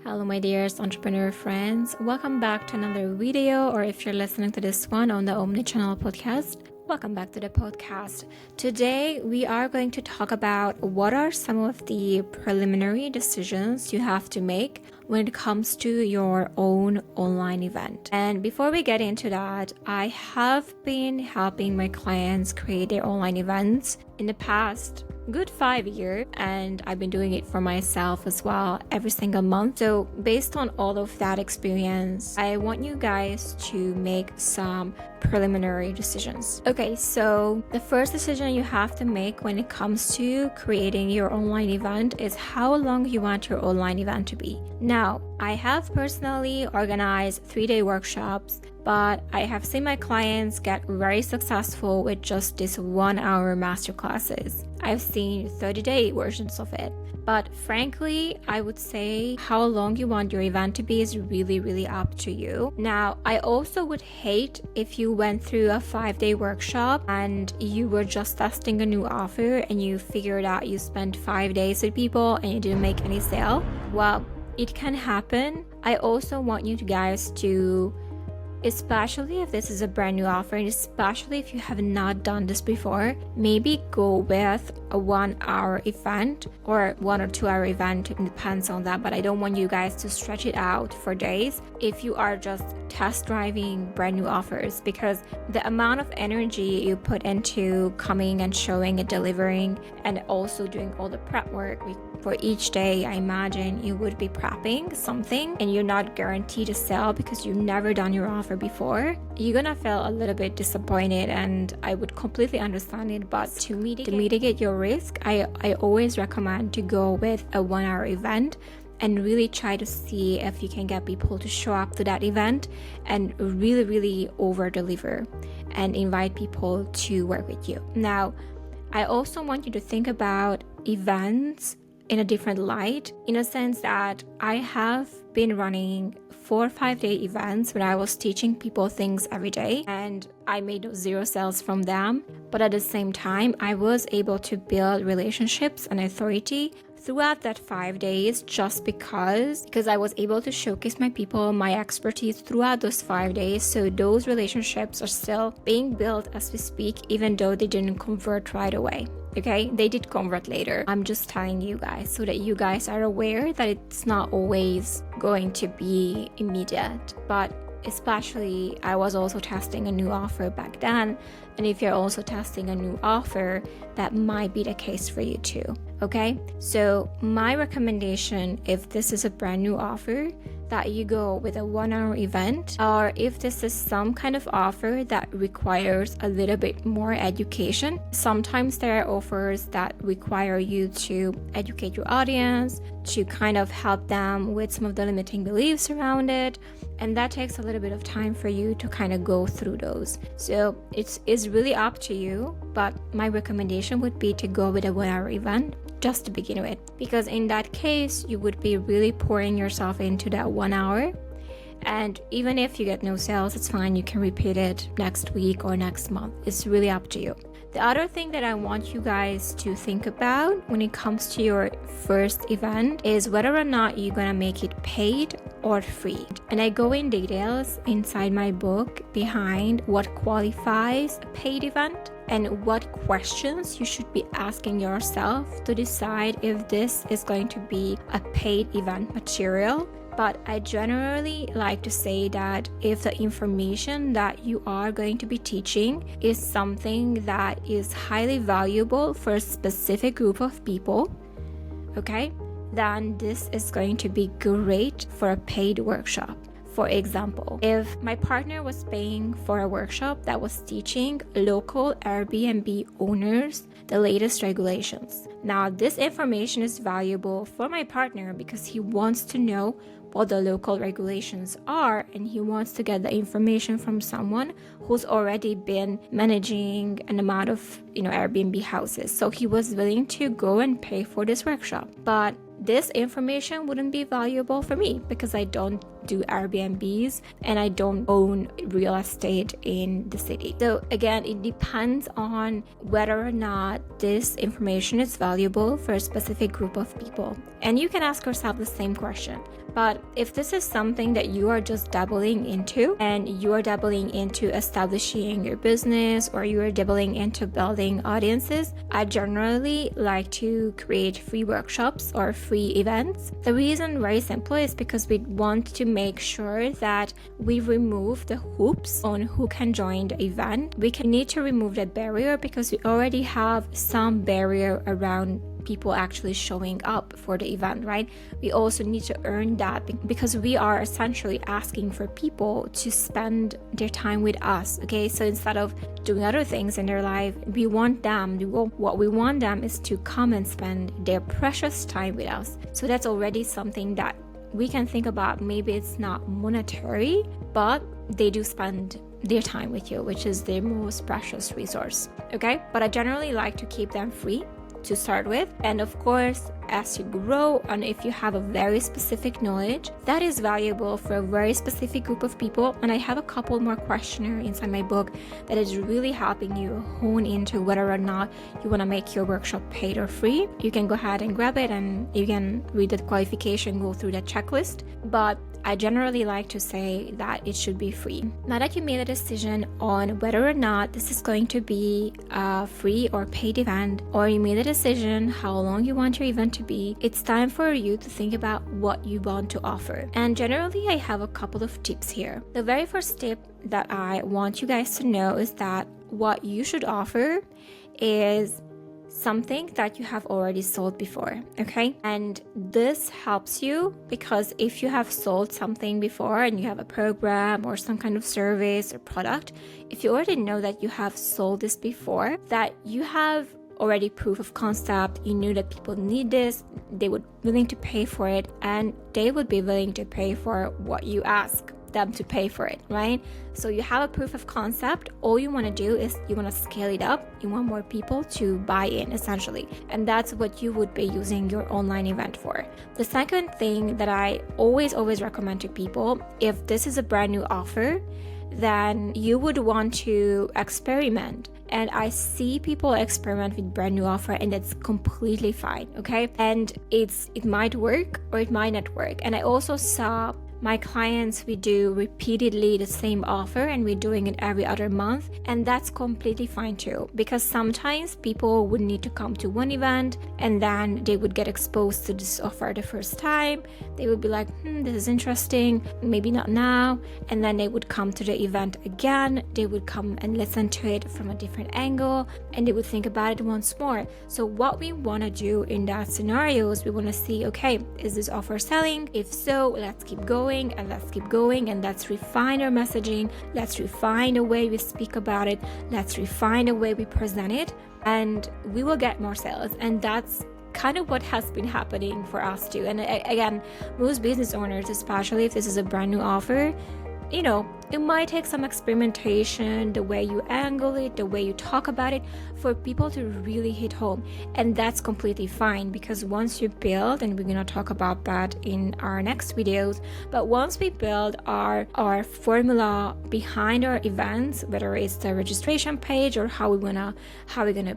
Hello my dearest entrepreneur friends, welcome back to another video, or if you're listening to this one on the Omnichannel podcast, welcome back to the podcast. Today we are going to talk about what are some of the preliminary decisions you have to make when it comes to your own online event. And before we get into that, I have been helping my clients create their online events in the past good 5 years, and I've been doing it for myself as well every single month. So based on all of that experience, I want you guys to make some preliminary decisions. Okay, so the first decision you have to make when it comes to creating your online event is how long you want your online event to be. Now, I have personally organized 3-day workshops, but I have seen my clients get very successful with just these 1-hour masterclasses. I've seen 30-day versions of it. But frankly, I would say how long you want your event to be is really up to you. Now, I also would hate if you went through a 5-day workshop and you were just testing a new offer and you figured out you spent 5 days with people and you didn't make any sale. Well, it can happen. I also want you guys to, especially if this is a brand new offer and especially if you have not done this before, maybe go with a 1-hour event or 1 or 2-hour event. It depends on that, but I don't want you guys to stretch it out for days if you are just test driving brand new offers, because the amount of energy you put into coming and showing and delivering and also doing all the prep work for each day, I imagine you would be prepping something and you're not guaranteed to sell because you've never done your offer before. You're gonna feel a little bit disappointed, and I would completely understand it, but to mitigate your risk, I always recommend to go with a 1-hour event and really try to see if you can get people to show up to that event and really over deliver and invite people to work with you. Now, I also want you to think about events in a different light, in a sense that I have been running 4 or 5-day events when I was teaching people things every day, and I made 0 sales from them. But at the same time, I was able to build relationships and authority throughout that 5 days just because I was able to showcase my people, my expertise throughout those 5 days. So those relationships are still being built as we speak, even though they didn't convert right away. Okay, they did convert later. I'm just telling you guys so that you guys are aware that it's not always going to be immediate. But especially, I was also testing a new offer back then. And if you're also testing a new offer, that might be the case for you too. Okay, so my recommendation, if this is a brand new offer, that you go with a 1-hour event, or if this is some kind of offer that requires a little bit more education. Sometimes there are offers that require you to educate your audience, to kind of help them with some of the limiting beliefs around it, and that takes a little bit of time for you to kind of go through those. So it's really up to you, but my recommendation would be to go with a 1-hour event just to begin with, because in that case you would be really pouring yourself into that 1 hour, and even if you get no sales, it's fine, you can repeat it next week or next month. It's really up to you. The other thing that I want you guys to think about when it comes to your first event is whether or not you're gonna make it paid or free. And I go in details inside my book behind what qualifies a paid event and what questions you should be asking yourself to decide if this is going to be a paid event material. But I generally like to say that if the information that you are going to be teaching is something that is highly valuable for a specific group of people, okay, then this is going to be great for a paid workshop. For example, if my partner was paying for a workshop that was teaching local Airbnb owners the latest regulations. Now, this information is valuable for my partner because he wants to know what the local regulations are, and he wants to get the information from someone who's already been managing an amount of Airbnb houses. So he was willing to go and pay for this workshop. But this information wouldn't be valuable for me because I don't do Airbnbs and I don't own real estate in the city. So again, it depends on whether or not this information is valuable for a specific group of people. And you can ask yourself the same question. But if this is something that you are just dabbling into and you are dabbling into establishing your business or you are dabbling into building audiences, I generally like to create free workshops or free events. The reason, very simple, is because we want to make sure that we remove the hoops on who can join the event. We need to remove that barrier because we already have some barrier around people actually showing up for the event, right? We also need to earn that because we are essentially asking for people to spend their time with us, okay? So instead of doing other things in their life, what we want them is to come and spend their precious time with us. So that's already something that we can think about. Maybe it's not monetary, but they do spend their time with you, which is their most precious resource, okay? But I generally like to keep them free to start with, and of course as you grow and if you have a very specific knowledge that is valuable for a very specific group of people, and I have a couple more questionnaire inside my book that is really helping you hone into whether or not you want to make your workshop paid or free, you can go ahead and grab it and you can read the qualification, go through the checklist. But I generally like to say that it should be free. Now that you made a decision on whether or not this is going to be a free or paid event, or you made a decision how long you want your event to be, it's time for you to think about what you want to offer. And generally, I have a couple of tips here. The very first tip that I want you guys to know is that what you should offer is something that you have already sold before, okay? And this helps you because if you have sold something before and you have a program or some kind of service or product, if you already know that you have sold this before, that you have already proof of concept, you knew that people need this, they would be willing to pay for it, and they would be willing to pay for what you ask them to pay for it, right? So you have a proof of concept. All you want to do is you want to scale it up. You want more people to buy in, essentially. And that's what you would be using your online event for. The second thing that I always recommend to people, if this is a brand new offer, then you would want to experiment. And I see people experiment with brand new offer, and that's completely fine, okay? And it might work or it might not work. And I also saw my clients, we do repeatedly the same offer and we're doing it every other month, and that's completely fine too, because sometimes people would need to come to one event and then they would get exposed to this offer the first time. They would be like, this is interesting, maybe not now, and then they would come to the event again. They would come and listen to it from a different angle and they would think about it once more. So what we want to do in that scenario is we want to see, okay, is this offer selling? If so, let's keep going and let's refine our messaging, let's refine the way we speak about it, let's refine the way we present it, and we will get more sales. And that's kind of what has been happening for us too. And again, most business owners, especially if this is a brand new offer, you know, it might take some experimentation, the way you angle it, the way you talk about it, for people to really hit home. And that's completely fine, because once you build, and we're going to talk about that in our next videos, but once we build our formula behind our events, whether it's the registration page or how we're gonna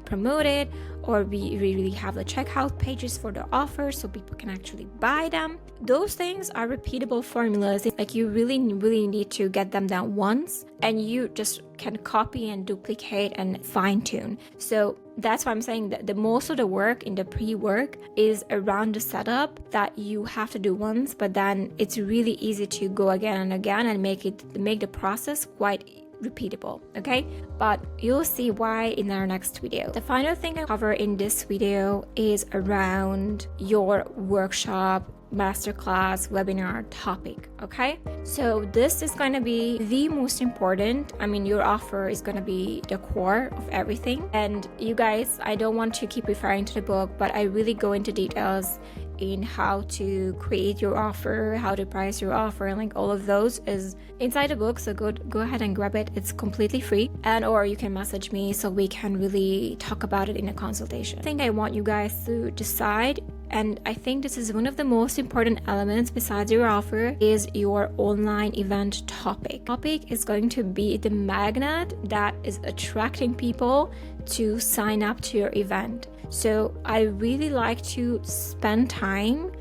promote it, or we really have the checkout pages for the offer so people can actually buy them, those things are repeatable formulas. Like, you really need to get them down once, and you just can copy and duplicate and fine tune. So that's why I'm saying that the most of the work in the pre-work is around the setup that you have to do once, but then it's really easy to go again and again and make the process quite repeatable, okay? But you'll see why in our next video. The final thing I cover in this video is around your workshop, masterclass, webinar topic, okay? So this is going to be the most important. I mean, your offer is going to be the core of everything. And you guys, I don't want to keep referring to the book, but I really go into details in how to create your offer, how to price your offer, and like all of those is inside the book. So go ahead and grab it. It's completely free, and or you can message me so we can really talk about it in a consultation. I think I want you guys to decide and I think this is one of the most important elements besides your offer, is your online event topic. Topic is going to be the magnet that is attracting people to sign up to your event. So I really like to spend time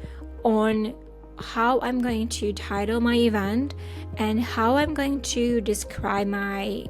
on how I'm going to title my event and how I'm going to describe my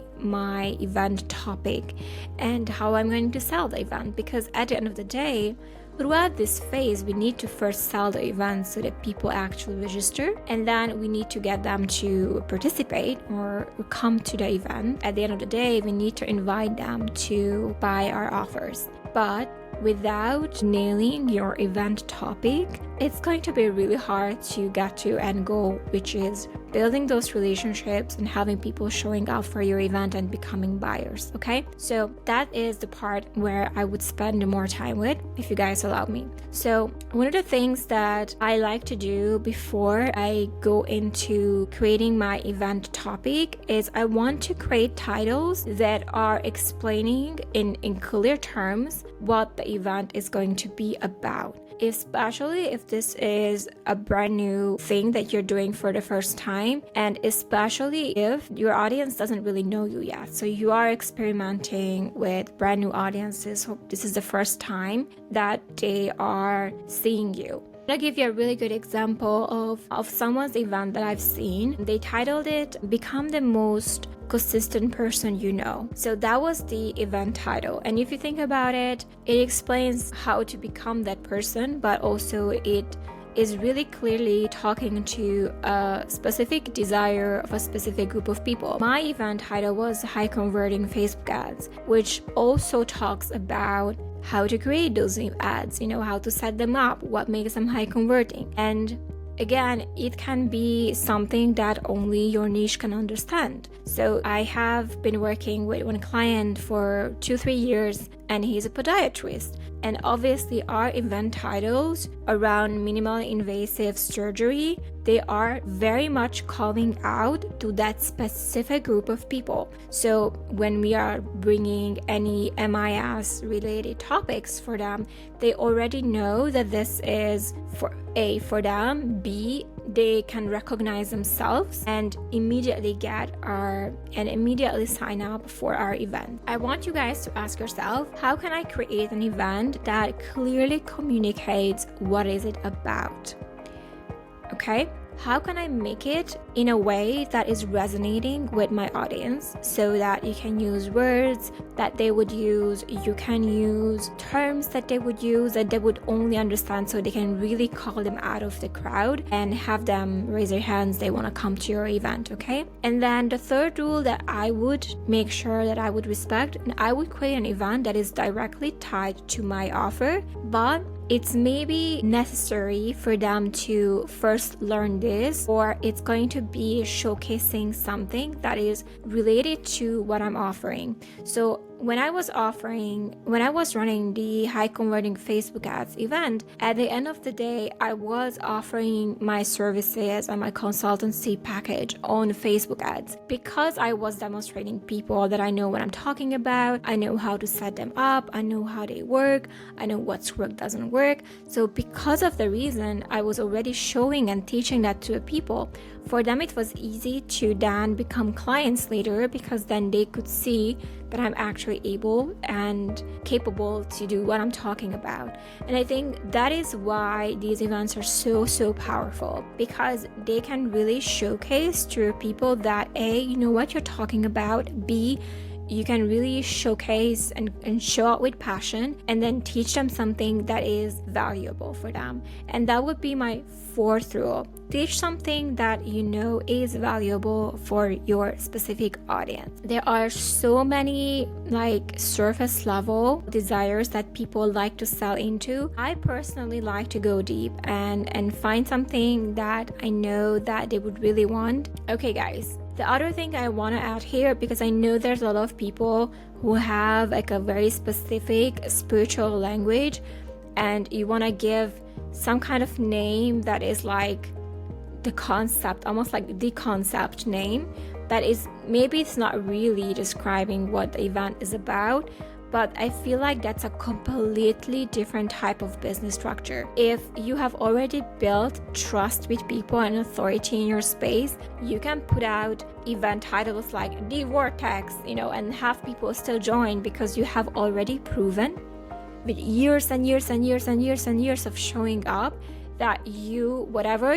event topic and how I'm going to sell the event, because at the end of the day, throughout this phase, we need to first sell the event so that people actually register, and then we need to get them to participate or come to the event. At the end of the day, we need to invite them to buy our offers. But without nailing your event topic, it's going to be really hard to get to end goal, which is building those relationships and having people showing up for your event and becoming buyers. Okay, so that is the part where I would spend more time with, if you guys allow me. So one of the things that I like to do before I go into creating my event topic is I want to create titles that are explaining in clear terms what the event is going to be about. Especially if this is a brand new thing that you're doing for the first time, and especially if your audience doesn't really know you yet. So you are experimenting with brand new audiences. So this is the first time that they are seeing you. I'll give you a really good example of someone's event that I've seen. They titled it "Become the Most Consistent Person You Know." So that was the event title. And if you think about it, it explains how to become that person, but also it is really clearly talking to a specific desire of a specific group of people. My event title was High Converting Facebook Ads, which also talks about how to create those ads, how to set them up, what makes them high converting. And again, it can be something that only your niche can understand. So I have been working with one client for 2-3 years, and he's a podiatrist. And obviously our event titles around minimally invasive surgery, they are very much calling out to that specific group of people. So when we are bringing any MIS related topics for them, they already know that this is for them. B, they can recognize themselves and immediately immediately sign up for our event. I want you guys to ask yourself, how can I create an event that clearly communicates what is it about? Okay? How can I make it in a way that is resonating with my audience, so that you can use words that they would use, you can use terms that they would use that they would only understand, so they can really call them out of the crowd and have them raise their hands, they want to come to your event, okay? And then the third rule that I would make sure that I would respect, and I would create an event that is directly tied to my offer, but it's maybe necessary for them to first learn this, or it's going to be showcasing something that is related to what I'm offering. So when I was running the high converting Facebook ads event, at the end of the day, I was offering my services and my consultancy package on Facebook ads, because I was demonstrating people that I know what I'm talking about. I know how to set them up. I know how they work. I know what's work doesn't work. So because of the reason I was already showing and teaching that to people, for them it was easy to then become clients later, because then they could see that I'm actually able and capable to do what I'm talking about. And I think that is why these events are so powerful, because they can really showcase to people that A, you know what you're talking about, B, you can really showcase and show out with passion, and then teach them something that is valuable for them. And that would be my fourth rule. Teach something that you know is valuable for your specific audience. There are so many surface level desires that people like to sell into. I personally like to go deep and find something that I know that they would really want. Okay guys, the other thing I want to add here, because I know there's a lot of people who have a very specific spiritual language, and you want to give some kind of name that is the concept, almost like the concept name, that is maybe it's not really describing what the event is about, But I feel like that's a completely different type of business structure. If you have already built trust with people and authority in your space, you can put out event titles like The Vortex, and have people still join because you have already proven with years and years and years and years and years of showing up that whatever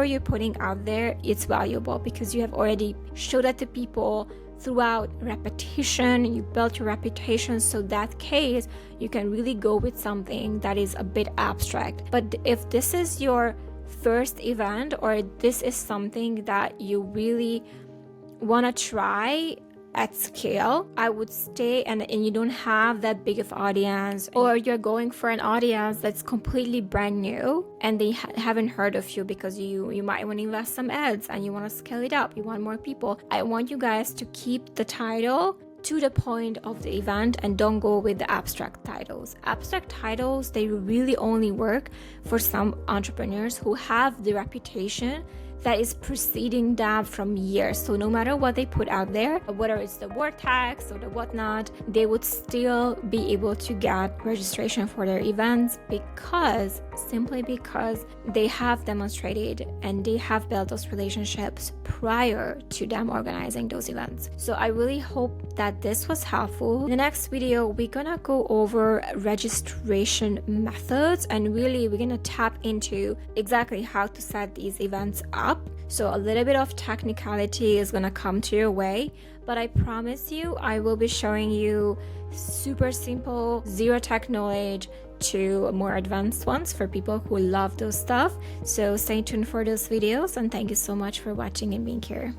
you're putting out there, it's valuable, because you have already showed that to people throughout repetition. You built your reputation, so that case you can really go with something that is a bit abstract. But if this is your first event, or this is something that you really want to try at scale, I would stay, and you don't have that big of audience, or you're going for an audience that's completely brand new and they haven't heard of you, because you might want to invest some ads and you want to scale it up, you want more people. I want you guys to keep the title to the point of the event and don't go with the abstract titles. Abstract titles, they really only work for some entrepreneurs who have the reputation that is preceding them from years. So no matter what they put out there, whether it's the Vortex or the whatnot, they would still be able to get registration for their events, simply because they have demonstrated and they have built those relationships prior to them organizing those events. So I really hope that this was helpful. In the next video, we're gonna go over registration methods, and really we're gonna tap into exactly how to set these events up. So a little bit of technicality is gonna come to your way, but I promise you I will be showing you super simple, zero tech knowledge to more advanced ones for people who love those stuff. So stay tuned for those videos, and thank you so much for watching and being here.